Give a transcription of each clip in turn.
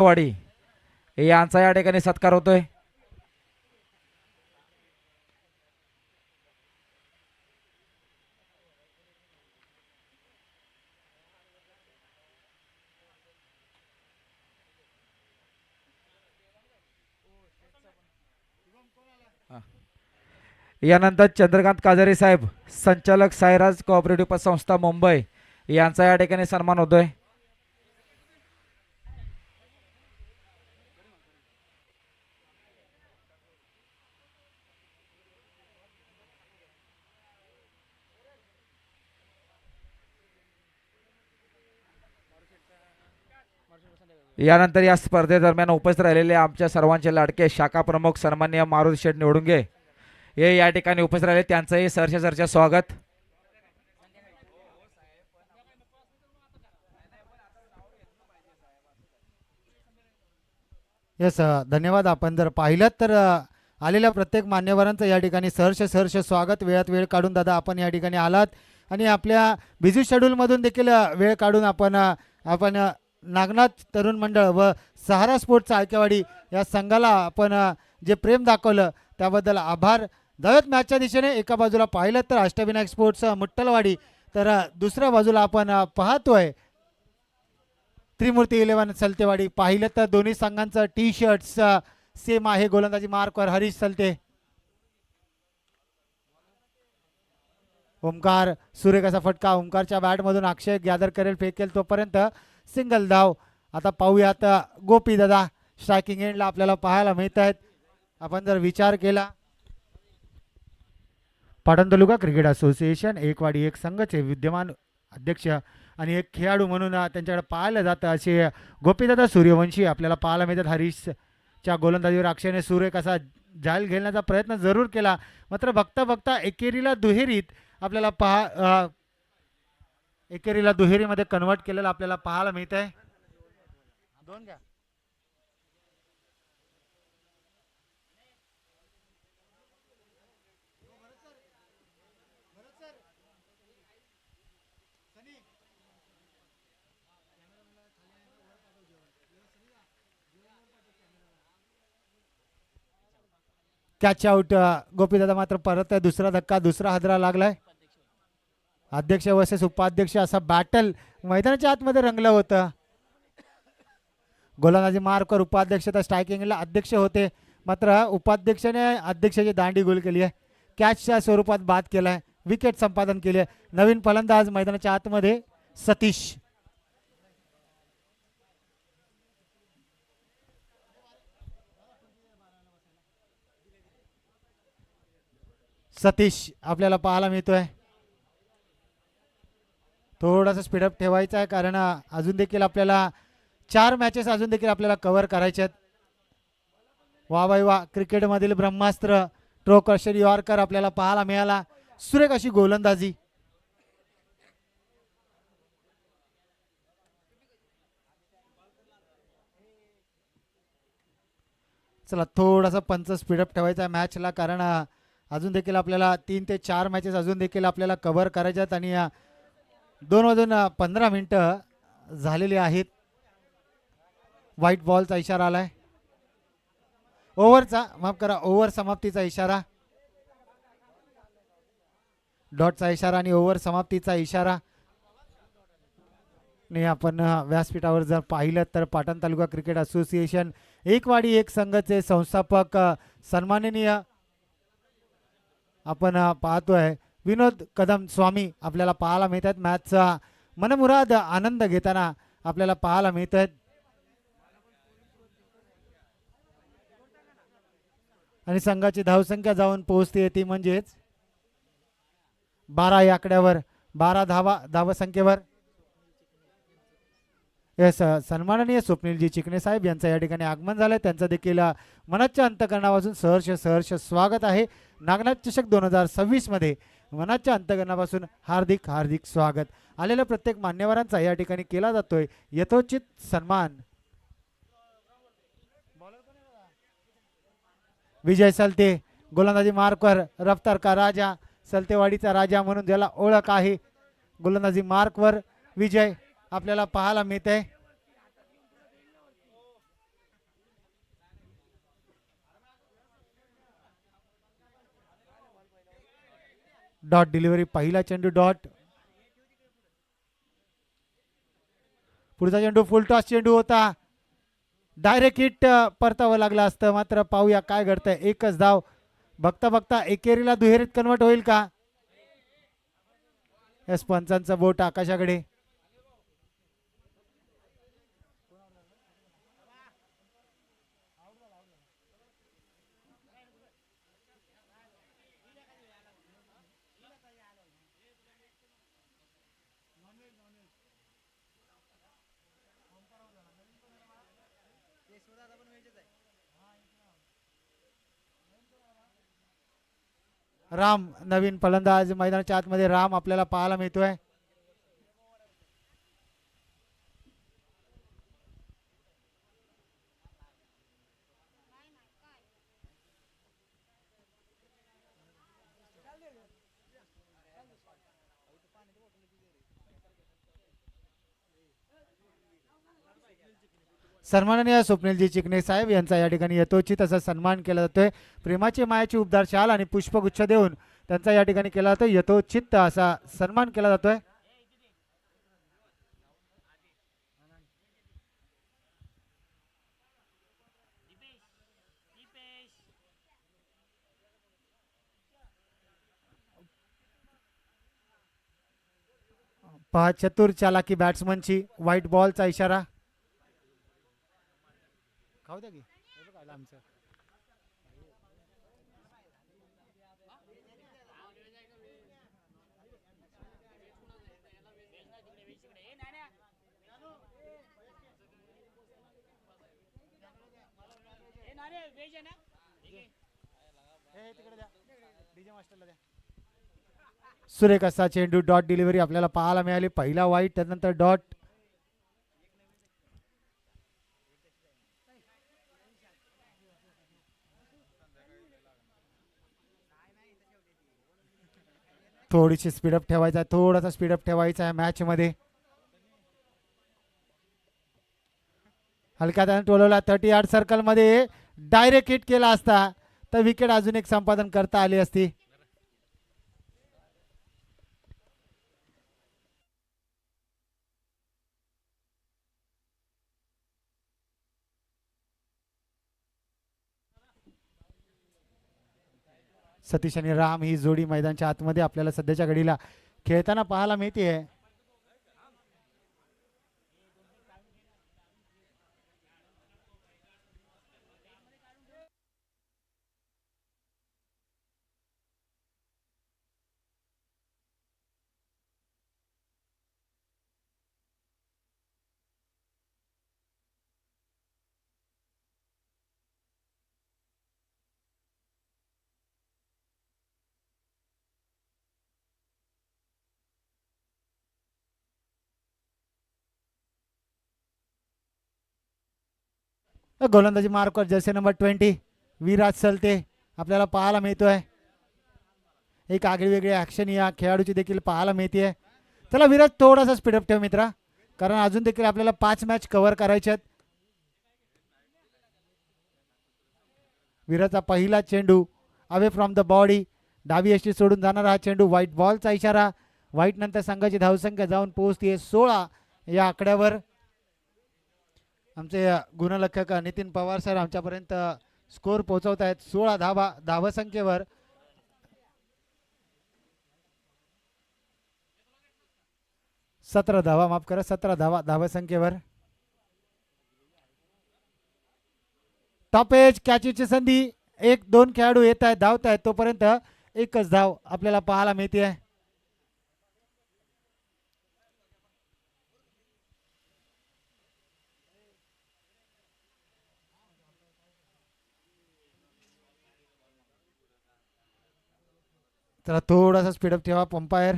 वाडी यांचा या ठिकाणी सत्कार होतोय. यानंतर चंद्रकांत काजरे साहेब संचालक साईराज कोऑपरेटिव्ह पतसंस्था मुंबई यांचा या ठिकाणी सन्मान होतोय. यानंतर या स्पर्धेदरम्यान उपस्थित राहिलेले आमच्या सर्वांचे लाडके शाखा प्रमुख सन्माननीय मारुती शेठ निवडुंगे हे या ठिकाणी उपस्थित राहिले, त्यांचंही सहर्ष स्वागत. येस धन्यवाद. आपण जर पाहिलं तर आलेल्या प्रत्येक मान्यवरांचं या ठिकाणी सहर्ष स्वागत. वेळात वेळ काढून दादा आपण या ठिकाणी आलात आणि आपल्या बिझी शेड्यूलमधून देखील वेळ काढून आपण नागनाथ तरुण मंडळ व सहारा स्पोर्ट्स आळकेवाडी या संघाला आपण जे प्रेम दाखवलं त्याबद्दल आभार. धावत मॅचच्या दिशेने एका बाजूला पाहिलं तर अष्टविनायक स्पोर्ट्स मुट्टलवाडी, तर दुसऱ्या बाजूला आपण पाहतोय त्रिमूर्ती 11 सलतेवाडी. पाहिलं तर दोन्ही संघांचं टी शर्ट्स सेम आहे. गोलंदाजी मार्कवर हरीश सलते. ओमकार सुरेख असा फटका. ओमकारच्या बॅटमधून अक्षय गॅदर करेल, फेकेल तोपर्यंत सिंगल धाव. आता पाहूयात गोपी दादा स्ट्रायकिंग एंडला आपल्याला पाहायला मिळत आहेत. आपण जर विचार केला पाटण तालुका क्रिकेट असोसिएशन एकवाडी एक संघाचे विद्यमान अध्यक्ष आणि एक खेळाडू म्हणून त्यांच्याकडे पाहायला जातं असे गोपीदादा सूर्यवंशी आपल्याला पाहायला मिळतात. हरीशच्या गोलंदाजीवर अक्षयने सुरेख असा जाल घेण्याचा प्रयत्न जरूर केला, मात्र बघता बघता एकेरीला दुहेरीत आपल्याला एकेरीला दुहेरीमध्ये कन्वर्ट केलेलं आपल्याला पाहायला मिळत आहे. दोन घ्या. Catch out. गोपीदादा मात्र परत आहे. दुसरा धक्का, दुसरा हादरा लागलाय. अध्यक्ष वर्सेस उपाध्यक्ष असा बॅटल मैदानाच्या आतमध्ये रंगलं होतं. गोलंदाजी मार्कवर उपाध्यक्ष तर स्ट्रायकिंगला अध्यक्ष होते, मात्र उपाध्यक्षाने अध्यक्षाची दांडी गोल केली आहे. कॅचच्या स्वरूपात बाद केलाय, विकेट संपादन केली आहे. नवीन फलंदाज मैदानाच्या आतमध्ये सतीश. सतीश आपल्याला पाहायला मिळतोय. थोडासा स्पीडअप ठेवायचा आहे कारण अजून देखील आपल्याला 4 मॅचेस अजून देखील आपल्याला कव्हर करायचे आहेत. वा बाई वा, क्रिकेटमधील ब्रह्मास्त्र ट्रो क्रशर यॉर्कर आपल्याला पाहायला मिळाला. सुरेख अशी गोलंदाजी. चला थोडासा पंच स्पीडअप ठेवायचा आहे मॅचला कारण अजून देखील आपल्याला 3 ते 4 मॅचेस अजून देखील आपल्याला कव्हर करायचे आहेत आणि 2 वाजून 15 मिनिटं झालेली आहेत. व्हाईट बॉलचा इशारा आलाय. ओव्हरचा माफ करा, ओव्हर समाप्तीचा इशारा. डॉटचा इशारा आणि ओव्हर समाप्तीचा इशारा. आणि आपण व्यासपीठावर जर पाहिलं तर पाटण तालुका क्रिकेट असोसिएशन एकवाडी एक संघाचे संस्थापक सन्माननीय आपण पाहतोय विनोद कदम स्वामी आपल्याला पाहायला मिळतात. मॅचचा मनमुराद आनंद घेताना आपल्याला पाहायला मिळत आहेत. आणि संघाची धावसंख्या जाऊन पोहोचते ती म्हणजेच 12 या आकड्यावर, 12 धावसंख्येवर. येस, सन्माननीय स्वप्नीलजी चिकणे साहेब यांचं या ठिकाणी आगमन झालंय. त्यांचं देखील मनाच्या अंतकरणापासून सहर्ष स्वागत आहे. नागनाथ चषक 2026 मध्ये मनाच्या अंतकरणापासून हार्दिक स्वागत. आलेल्या प्रत्येक मान्यवरांचा या ठिकाणी केला जातोय यथोचित सन्मान. विजय सलते गोलंदाजी मार्कवर, रफ्तार का राजा, सलतेवाडीचा राजा म्हणून ज्याला ओळख आहे. गोलंदाजी मार्कवर विजय आपल्याला पाहायला मिळते. डॉट डिलिव्हरी, पहिला चेंडू डॉट. पुढचा चेंडू फुल टॉस चेंडू होता, डायरेक्ट हिट परतावं लागलं असतं, मात्र पाहूया काय घडतंय. एकच धाव बघता बघता एकेरीला दुहेरीत कन्वर्ट होईल का. एस पंचांचं बोट आकाशाकडे. राम नवीन फलंदाज मैदानाच्या आतमध्ये. राम आपल्याला पाहायला मिळतोय. सन्माननीय स्वप्नीलजी चिकणे साहेब यांचा या ठिकाणी यथोचित असा सन्मान केला जातोय. प्रेमाची मायाची उबदार शाल आणि पुष्पगुच्छ देऊन त्यांचा या ठिकाणी केला जातो. यथोचित असा सन्मान केला जातोय. पहा चतुर चालाकी बॅट्समनची. व्हाईट बॉलचा इशारा. खाऊ द्या की आमचं. सुरेख असा चेंडू डॉट डिलिव्हरी आपल्याला पाहायला मिळाली. पहिला वाईट, त्यानंतर डॉट. थोडीशी स्पीडअप ठेवायचा आहे, थोडासा स्पीडअप ठेवायचा आहे मॅच मध्ये. हलका त्याने टोलवला 30 यार्ड सर्कल मध्ये. डायरेक्ट हिट केला असता तर विकेट अजून एक संपादन करता आली असती. सतीश आणि राम ही जोडी मैदानाच्या आतमध्ये आपल्याला सध्याच्या घडीला खेळताना पाहायला मिळते. गोलंदाजी मार्कवर जर्सी नंबर 20 विराज सलते आपल्याला पाहायला मिळतोय. एक आगळी वेगळी ऍक्शन या खेळाडूची देखील पाहायला मिळते. चला विराज थोडासा स्पीडअप ठेव मित्रा, कारण अजून देखील आपल्याला 5 मॅच कव्हर करायचे आहेत. विराजचा पहिला चेंडू अवे फ्रॉम द बॉडी, डावी यष्टी सोडून जाणारा हा चेंडू. व्हाईट बॉलचा इशारा. व्हाईट नंतर संघाची धावसंख्या जाऊन पोहोचते 16 या आकड्यावर. आमचे गुणलेखक नितीन पवार सर आमच्यापर्यंत स्कोर पोहोचवत आहेत. 16 धावसंख्येवर. माफ करा 17 धावसंख्येवर. टॉप एज कॅचची संधी. 1-2 खेळाडू येत आहेत, धावत आहेत, तोपर्यंत एकच धाव आपल्याला पाहायला मिळते. चला थोडासा स्पीडअप ठेवा पंपायर.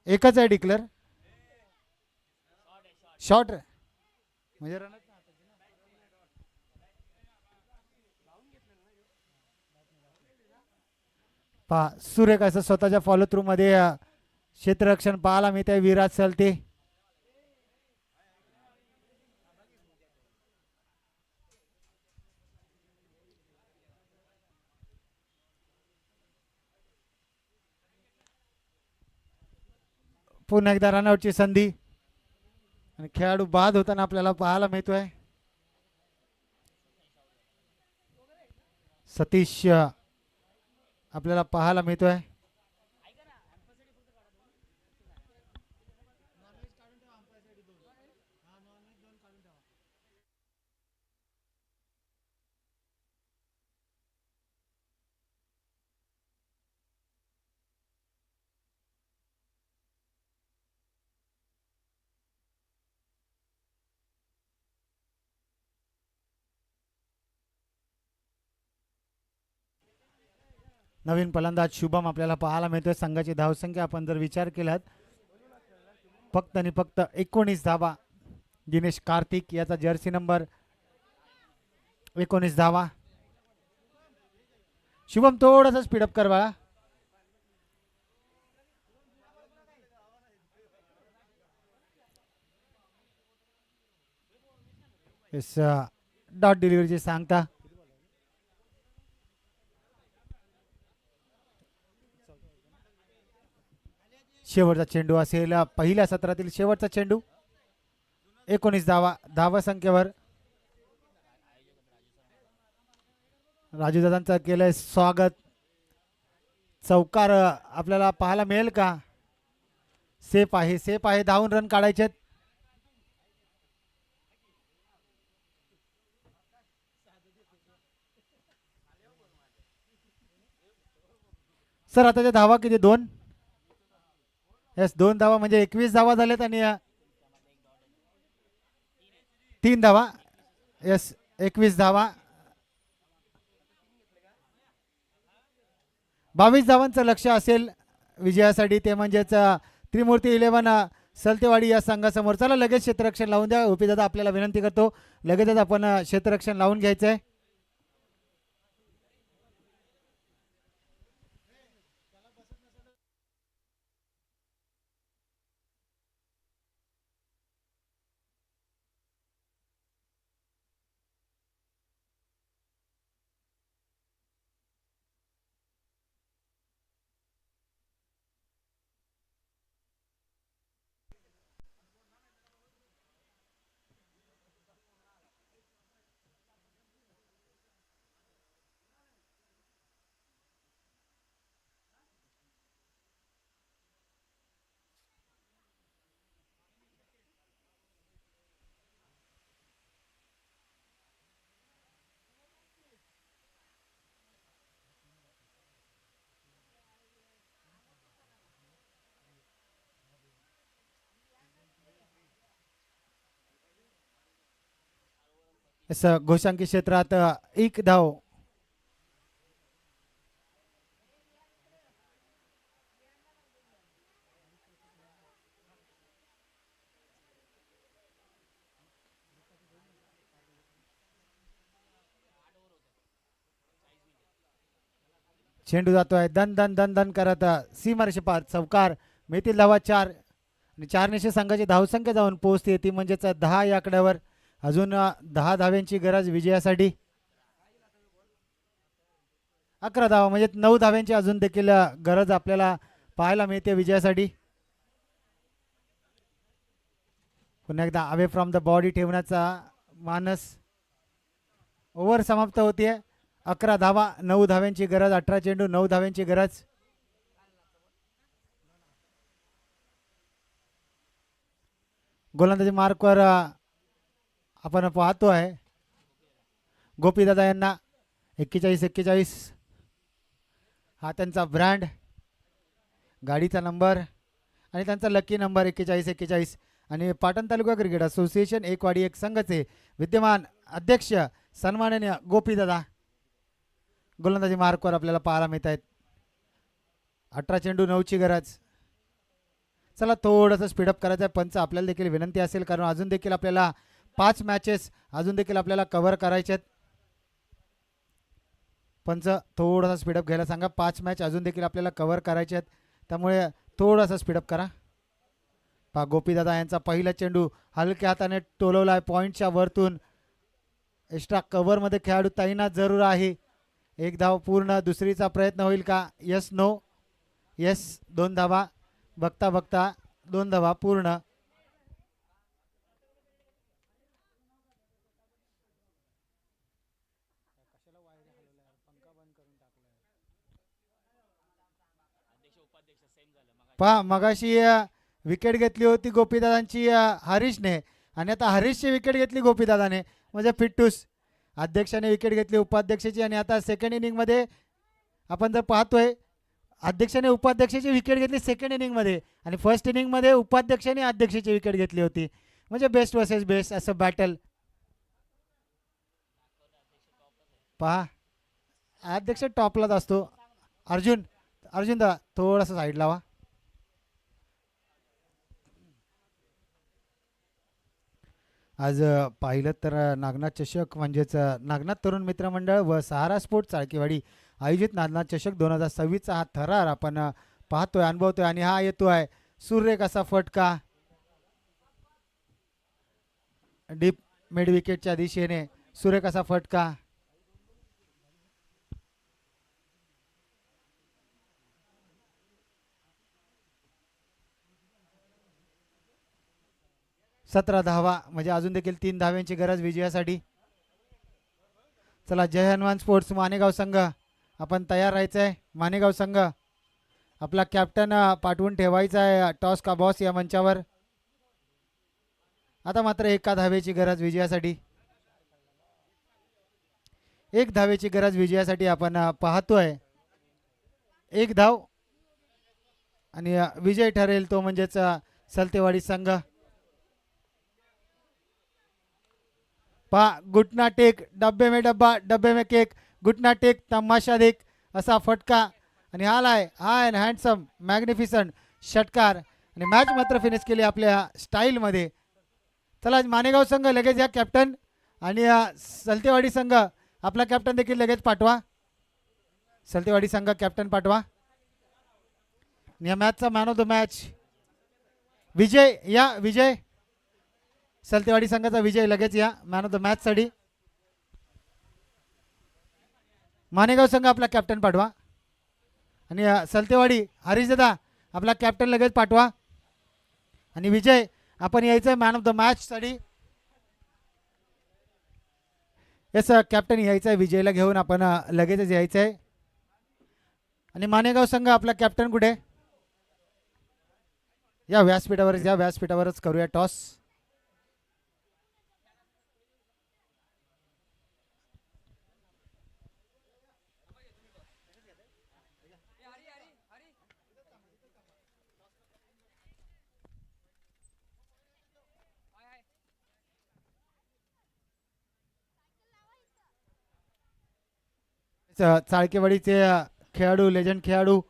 एकच आहे डिक्लेअर. शॉर्ट म्हणजे रन पहा सुरेख असं स्वतःच्या फॉलो थ्रू मध्ये क्षेत्ररक्षण पाहायला मिळते विराट सलते. पुन्हा एकदा रनआउटची संधी आणि खेळाडू बाद होताना आपल्याला पाहायला मिळतोय. सतीश आपल्याला पाहायला मिळतोय. नवीन फलंदाज शुभम आपल्याला पाहायला मिळतोय. संघाची धावसंख्या आपण जर विचार केलात फक्त आणि फक्त 19 धावा. दिनेश कार्तिक याचा जर्सी नंबर 19 धावा. शुभम थोडासा स्पीडअप कर बाळा. डॉट डिलिव्हरीची सांगता. शेवटचा चेंडू असेल पहिल्या सत्रातील शेवटचा चेंडू. 19 धावा. धावा संख्येवर राजूदादांचं केलंय स्वागत. चौकार आपल्याला पाहायला मिळेल का? सेफ आहे, सेफ आहे. धावून रन काढायचे. सर आताच्या धावा किती? 2. यस 2 धावा म्हणजे 21 धावा झाल्यात आणि 3 धावा. यस 21 धावा. 22 धावांचं लक्ष असेल विजयासाठी. ते म्हणजेच त्रिमूर्ती 11 सलतेवाडी या संघासमोर. चला लगेच क्षेत्ररक्षण लावून द्या. ओपी दादा आपल्याला विनंती करतो लगेचच आपण क्षेत्ररक्षण लावून घ्यायचंय. घोषांकी क्षेत्रात 1 धाव. चेंडू जातोय दन दन दन दन करत सीमारेषे पार. चौकार. मिळतील धावा 4 आणि 4 निशे संघाची धावसंख्या जाऊन पोहोचते ती म्हणजेच 10 या आकड्यावर. अजून 10 धाव्यांची गरज विजयासाठी. 11 धावा म्हणजे 9 धाव्यांची अजून देखील गरज आपल्याला पाहायला मिळते विजयासाठी. पुन्हा एकदा अवे फ्रॉम द बॉडी ठेवण्याचा मानस. ओव्हर समाप्त होतीये. 11 धावा 9 धाव्यांची गरज. 18 चेंडू 9 धाव्यांची गरज. गोलंदाजी मार्कवर आपण पाहतो आहे गोपीदादा यांना 41-41 हा त्यांचा ब्रँड, गाडीचा नंबर आणि त्यांचा लकी नंबर 41-41. आणि पाटण तालुका क्रिकेट असोसिएशन एकवाडी एक संघाचे विद्यमान अध्यक्ष सन्माननीय गोपीदादा गोलंदाजी मार्कवर आपल्याला पाहायला मिळत आहेत. 18 चेंडू 9ची गरज. चला थोडंसं स्पीडअप करायचं आहे. पंच आपल्याला देखील विनंती असेल, कारण अजून देखील आपल्याला 5 मॅचेस अजून देखील आपल्याला कव्हर करायचे आहेत. पंच थोडासा स्पीडअप घ्यायला सांगा. 5 मॅच अजून देखील आपल्याला कव्हर करायचे आहेत, त्यामुळे थोडासा स्पीडअप करा. पा गोपीदादा यांचा पहिला चेंडू हलक्या हाताने टोलवला आहे पॉईंटच्या वरतून. एक्स्ट्रा कव्हरमध्ये खेळाडू तैनात जरूर आहे. एक धाव पूर्ण. दुसरीचा प्रयत्न होईल का? Yes no. यस, 2 धावा. बघता बघता 2 धावा पूर्ण. पहा मगाशी विकेट घेतली होती गोपीदादांची हरीशने, आणि आता हरीशची विकेट घेतली गोपीदादाने, म्हणजे फिट्टूस. अध्यक्षाने विकेट घेतली उपाध्यक्षाची, आणि आता सेकंड इनिंगमध्ये आपण जर पाहतोय अध्यक्षाने उपाध्यक्षाची विकेट घेतली सेकंड इनिंगमध्ये, आणि फर्स्ट इनिंगमध्ये उपाध्यक्षाने अध्यक्षाची विकेट घेतली होती. म्हणजे बेस्ट वर्सेस बेस्ट असं बॅटल. पहा अध्यक्ष टॉपलाच असतो. अर्जुन अर्जुन दा थोडासा साईड लावा. आज पाहिलं तर नागनाथ चषक म्हणजेच नागनाथ तरुण मित्र मंडळ व सहारा स्पोर्ट्स चाळकेवाडी आयोजित नागनाथ चषक 2026चा हा थरार आपण पाहतोय, अनुभवतोय, आणि हा येतोय सुरेख असा फटका डीप मिड विकेटच्या दिशेने. सुरेख असा फटका. सतरा धावा, म्हणजे अजून देखील 3 धाव्यांची गरज विजयासाठी. चला जय हनुमान स्पोर्ट्स मानेगाव संघ आपण तयार राहायचं आहे. मानेगाव संघ आपला कॅप्टन पाठवून ठेवायचा आहे टॉस का बॉस या मंचावर. आता मात्र 1 धावेची गरज विजयासाठी. 1 धावेची गरज विजयासाठी आपण पाहतोय. 1 धाव आणि विजय ठरेल तो म्हणजेच सलतेवाडी संघ. पा घुटना टेक, डब्बे में डब्बा डब्बे में केक, घुटना टेक तमाशा देख असा फटका, आणि आलाय हा अँड हँडसम मॅग्निफिसंट षटकार, आणि मॅच मात्र फिनिश केली आपल्या स्टाईलमध्ये. चला मानेगाव संघ लगेच या कॅप्टन, आणि सलतेवाडी संघ आपला कॅप्टन देखील लगेच पाठवा. सलतेवाडी संघ कॅप्टन पाठवा. या मॅचचा मॅन ऑफ द मॅच विजय या. विजय सलतेवाडी संघाचा विजय लगेच या मॅन ऑफ द मॅच साठी. मानेगाव संघ आपला कॅप्टन पाठवा, आणि सलतेवाडी हरीशदादा आपला कॅप्टन लगेच पाठवा, आणि विजय आपण यायचं मॅन ऑफ द मॅच साठी. येस कॅप्टन यायचं आहे विजयला घेऊन, आपण लगेचच यायचं आहे. आणि मानेगाव संघ आपला कॅप्टन कुठे? या व्यासपीठावरच, या व्यासपीठावरच करूया टॉस. चाळकेवाडीचे खेळाडू, लेजंड खेळाडू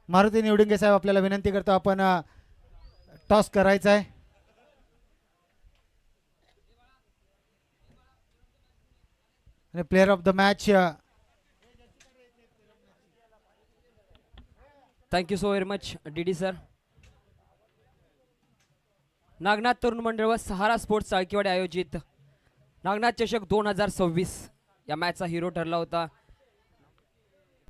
मारुती निवडुंगे साहेब आपल्याला विनंती करतो, आपण टॉस करायचा आहे. आणि player of the match. Thank you so very much DD sir. Nagnath तरुण मंडळ व सहारा स्पोर्ट्स चाळकेवाडी आयोजित नागनाथ चषक 2026 या मॅचचा हिरो ठरला होता